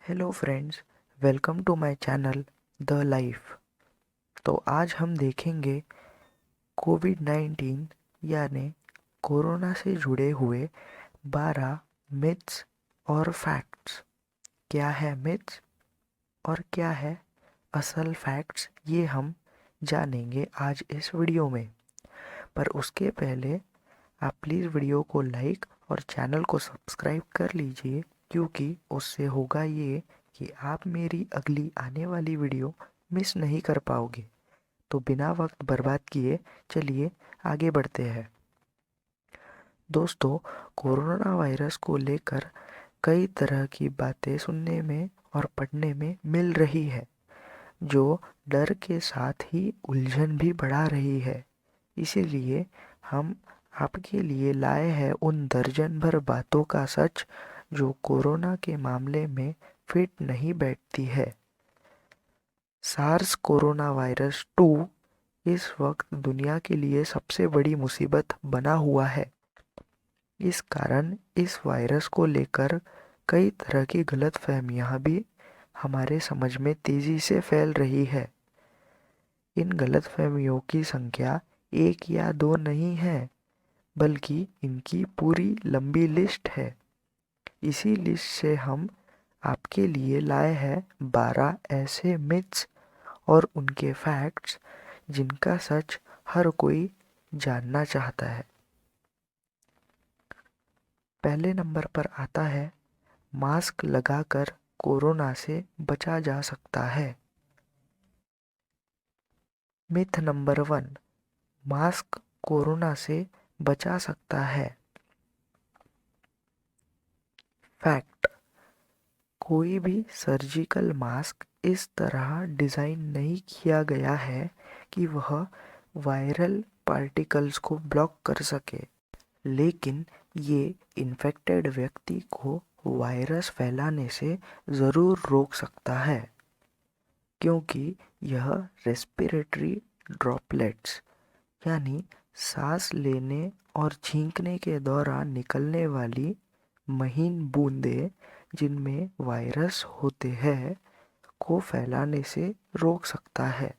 Hello friends, welcome to my channel the life. तो आज हम देखेंगे कोविड-19 यानी कोरोना से जुड़े हुए 12 मिथ्स और फैक्ट्स। क्या है मिथ्स और क्या है असल फैक्ट्स, ये हम जानेंगे आज इस वीडियो में। पर उसके पहले आप प्लीज़ वीडियो को लाइक और चैनल को सब्सक्राइब कर लीजिए, क्योंकि उससे होगा ये कि आप मेरी अगली आने वाली वीडियो मिस नहीं कर पाओगे। तो बिना वक्त बर्बाद किए चलिए आगे बढ़ते हैं। दोस्तों, कोरोना वायरस को लेकर कई तरह की बातें सुनने में और पढ़ने में मिल रही है, जो डर के साथ ही उलझन भी बढ़ा रही है। इसीलिए हम आपके लिए लाए हैं उन दर्जन भर बातों का सच जो कोरोना के मामले में फिट नहीं बैठती है। सार्स कोरोना वायरस 2 इस वक्त दुनिया के लिए सबसे बड़ी मुसीबत बना हुआ है। इस कारण इस वायरस को लेकर कई तरह की गलतफहमियां भी हमारे समझ में तेजी से फैल रही है। इन गलतफहमियों की संख्या एक या दो नहीं है, बल्कि इनकी पूरी लंबी लिस्ट है। इसी लिस्ट से हम आपके लिए लाए हैं 12 ऐसे मिथ्स और उनके फैक्ट्स जिनका सच हर कोई जानना चाहता है। पहले नंबर पर आता है, मास्क लगाकर कोरोना से बचा जा सकता है। मिथ नंबर 1, मास्क कोरोना से बचा सकता है। फैक्ट, कोई भी सर्जिकल मास्क इस तरह डिज़ाइन नहीं किया गया है कि वह वायरल पार्टिकल्स को ब्लॉक कर सके, लेकिन ये इन्फेक्टेड व्यक्ति को वायरस फैलाने से ज़रूर रोक सकता है, क्योंकि यह रेस्पिरेटरी ड्रॉपलेट्स यानी सांस लेने और छींकने के दौरान निकलने वाली महीन बूंदें जिनमें वायरस होते हैं को फैलाने से रोक सकता है।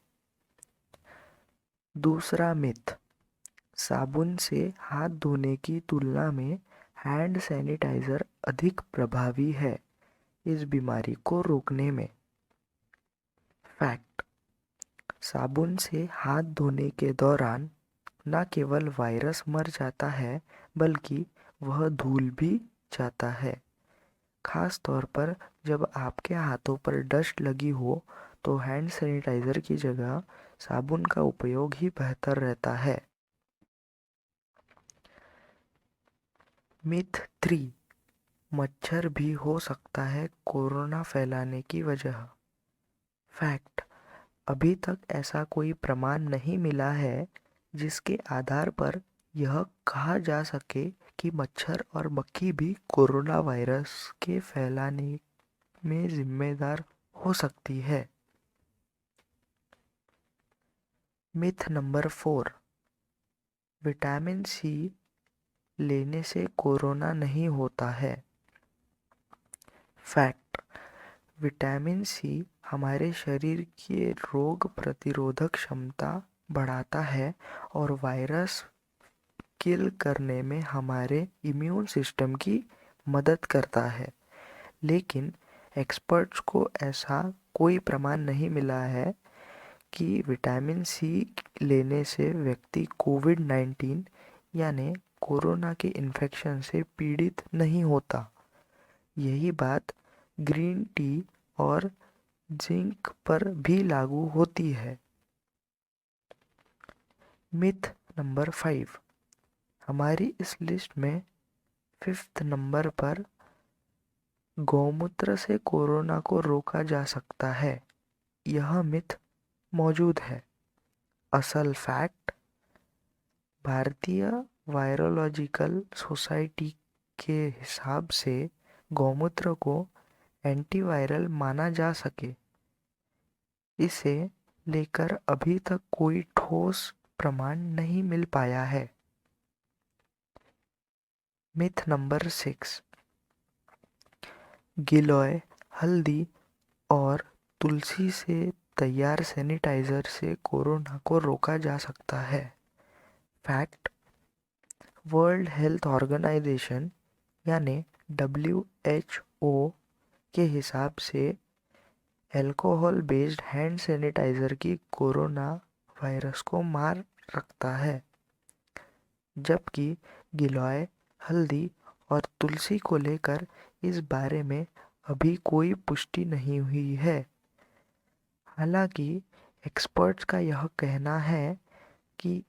दूसरा मिथ, साबुन से हाथ धोने की तुलना में हैंड सैनिटाइज़र अधिक प्रभावी है इस बीमारी को रोकने में। फैक्ट, साबुन से हाथ धोने के दौरान न केवल वायरस मर जाता है, बल्कि वह धुल भी जाता है। खास तौर पर जब आपके हाथों पर डस्ट लगी हो तो हैंड सैनिटाइज़र की जगह साबुन का उपयोग ही बेहतर रहता है। मिथ 3, मच्छर भी हो सकता है कोरोना फैलाने की वजह। फैक्ट, अभी तक ऐसा कोई प्रमाण नहीं मिला है जिसके आधार पर यह कहा जा सके कि मच्छर और मक्खी भी कोरोना वायरस के फैलाने में जिम्मेदार हो सकती है। मिथ नंबर 4, विटामिन सी लेने से कोरोना नहीं होता है। फैक्ट, विटामिन सी हमारे शरीर की रोग प्रतिरोधक क्षमता बढ़ाता है और वायरस किल करने में हमारे इम्यून सिस्टम की मदद करता है। लेकिन एक्सपर्ट्स को ऐसा कोई प्रमाण नहीं मिला है कि विटामिन सी लेने से व्यक्ति कोविड-19 यानी कोरोना के इन्फेक्शन से पीड़ित नहीं होता। यही बात ग्रीन टी और जिंक पर भी लागू होती है। मिथ नंबर 5, हमारी इस लिस्ट में 5th नंबर पर गौमूत्र से कोरोना को रोका जा सकता है। यह मिथ मौजूद है। असल फैक्ट, भारतीय वायरोलॉजिकल सोसाइटी के हिसाब से गौमूत्र को एंटीवायरल माना जा सके, इसे लेकर अभी तक कोई ठोस प्रमाण नहीं मिल पाया है। मिथ नंबर 6, गिलोय हल्दी और तुलसी से तैयार सैनिटाइज़र से कोरोना को रोका जा सकता है। फैक्ट, वर्ल्ड हेल्थ ऑर्गेनाइजेशन यानी WHO के हिसाब से अल्कोहल बेस्ड हैंड सैनिटाइज़र की कोरोना वायरस को मार रखता है, जबकि गिलोय, हल्दी और तुलसी को लेकर इस बारे में अभी कोई पुष्टि नहीं हुई है। हालांकि एक्सपर्ट्स का यह कहना है कि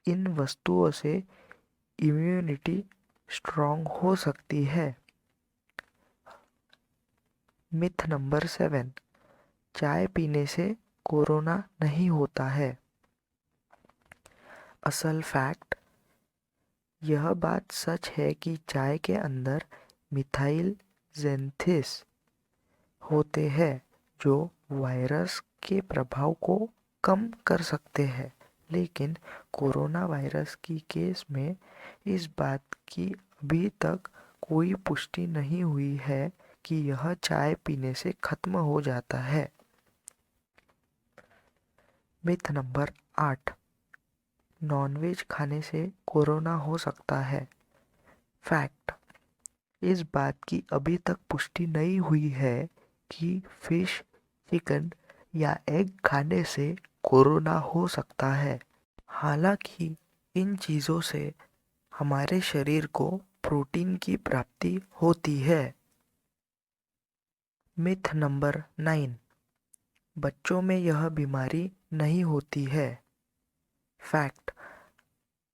इन वस्तुओं से इम्यूनिटी स्ट्रॉन्ग हो सकती है। मिथ नंबर 7, चाय पीने से कोरोना नहीं होता है। असल फैक्ट, यह बात सच है कि चाय के अंदर मिथाइल ज़ैंथिस होते हैं जो वायरस के प्रभाव को कम कर सकते हैं, लेकिन कोरोना वायरस की केस में इस बात की अभी तक कोई पुष्टि नहीं हुई है कि यह चाय पीने से खत्म हो जाता है। मिथ नंबर 8, नॉनवेज खाने से कोरोना हो सकता है। फैक्ट, इस बात की अभी तक पुष्टि नहीं हुई है कि फिश, चिकन या एग खाने से कोरोना हो सकता है। हालांकि इन चीज़ों से हमारे शरीर को प्रोटीन की प्राप्ति होती है। मिथ नंबर 9, बच्चों में यह बीमारी नहीं होती है। फैक्ट,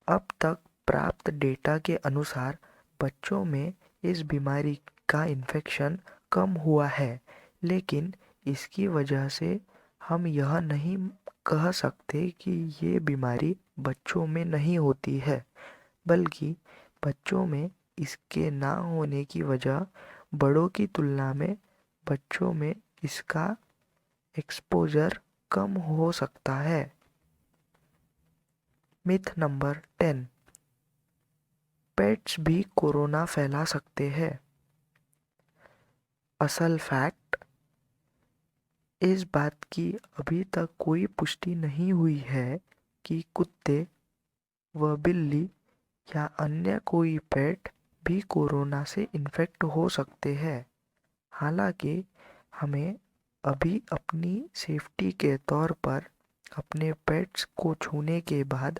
अब तक प्राप्त डेटा के अनुसार बच्चों में इस बीमारी का इन्फेक्शन कम हुआ है, लेकिन इसकी वजह से हम यह नहीं कह सकते कि ये बीमारी बच्चों में नहीं होती है, बल्कि बच्चों में इसके ना होने की वजह बड़ों की तुलना में बच्चों में इसका एक्सपोजर कम हो सकता है। मिथ नंबर 10, पेट्स भी कोरोना फैला सकते हैं। असल फैक्ट, इस बात की अभी तक कोई पुष्टि नहीं हुई है कि कुत्ते व बिल्ली या अन्य कोई पेट भी कोरोना से इन्फेक्ट हो सकते हैं। हालांकि हमें अभी अपनी सेफ्टी के तौर पर अपने पेट्स को छूने के बाद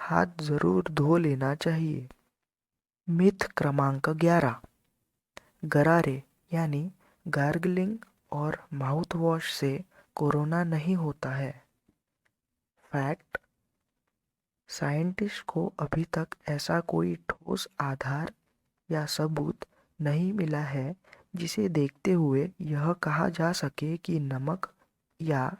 हाथ ज़रूर धो लेना चाहिए। मिथ क्रमांक 11, गरारे यानी गार्गलिंग और माउथ वॉश से कोरोना नहीं होता है। फैक्ट, साइंटिस्ट को अभी तक ऐसा कोई ठोस आधार या सबूत नहीं मिला है जिसे देखते हुए यह कहा जा सके कि नमक या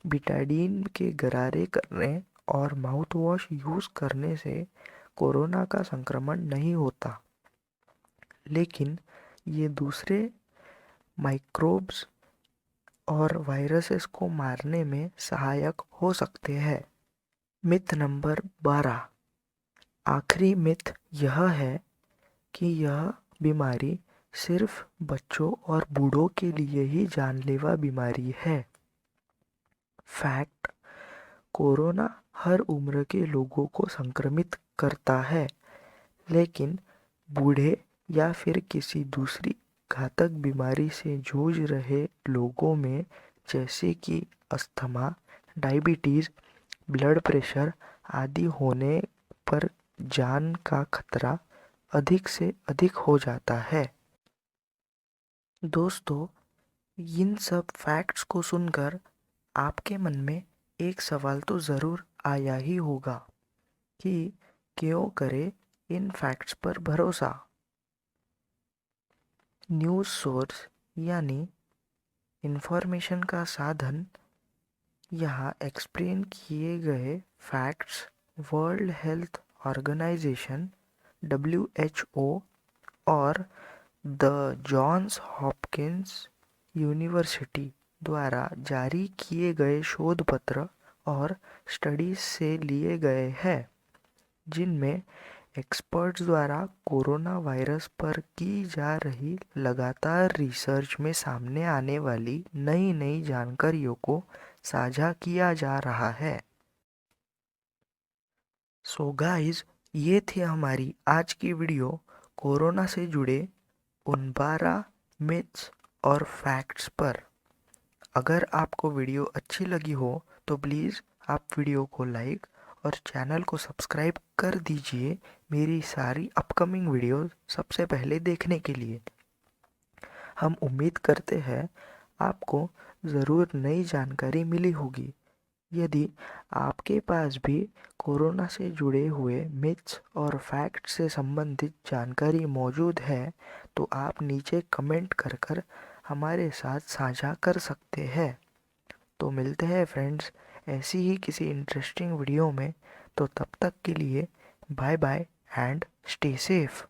बिटाडीन के गरारे करने और माउथ वॉश यूज़ करने से कोरोना का संक्रमण नहीं होता, लेकिन ये दूसरे माइक्रोब्स और वायरसेस को मारने में सहायक हो सकते हैं। मिथ नंबर 12, आखिरी मिथ यह है कि यह बीमारी सिर्फ बच्चों और बूढ़ों के लिए ही जानलेवा बीमारी है। फैक्ट, कोरोना हर उम्र के लोगों को संक्रमित करता है, लेकिन बूढ़े या फिर किसी दूसरी घातक बीमारी से जूझ रहे लोगों में, जैसे कि अस्थमा, डायबिटीज़, ब्लड प्रेशर आदि होने पर जान का खतरा अधिक से अधिक हो जाता है। दोस्तों, इन सब फैक्ट्स को सुनकर आपके मन में एक सवाल तो ज़रूर आया ही होगा कि क्यों करें इन फैक्ट्स पर भरोसा। न्यूज़ सोर्स यानी इंफॉर्मेशन का साधन यहाँ एक्सप्लेन किए गए facts World Health Organization WHO और द जॉन्स हॉपकिंस यूनिवर्सिटी द्वारा जारी किए गए शोध पत्र और स्टडीज से लिए गए हैं, जिनमें एक्सपर्ट्स द्वारा कोरोना वायरस पर की जा रही लगातार रिसर्च में सामने आने वाली नई नई जानकारियों को साझा किया जा रहा है। सो गाइस, ये थी हमारी आज की वीडियो कोरोना से जुड़े उन 12 मिथ्स और फैक्ट्स पर। अगर आपको वीडियो अच्छी लगी हो तो प्लीज़ आप वीडियो को लाइक और चैनल को सब्सक्राइब कर दीजिए मेरी सारी अपकमिंग वीडियोस सबसे पहले देखने के लिए। हम उम्मीद करते हैं आपको ज़रूर नई जानकारी मिली होगी। यदि आपके पास भी कोरोना से जुड़े हुए मिथ्स और फैक्ट से संबंधित जानकारी मौजूद है तो आप नीचे कमेंट कर कर हमारे साथ साझा कर सकते हैं। तो मिलते हैं फ्रेंड्स ऐसी ही किसी इंटरेस्टिंग वीडियो में। तो तब तक के लिए bye bye and stay safe.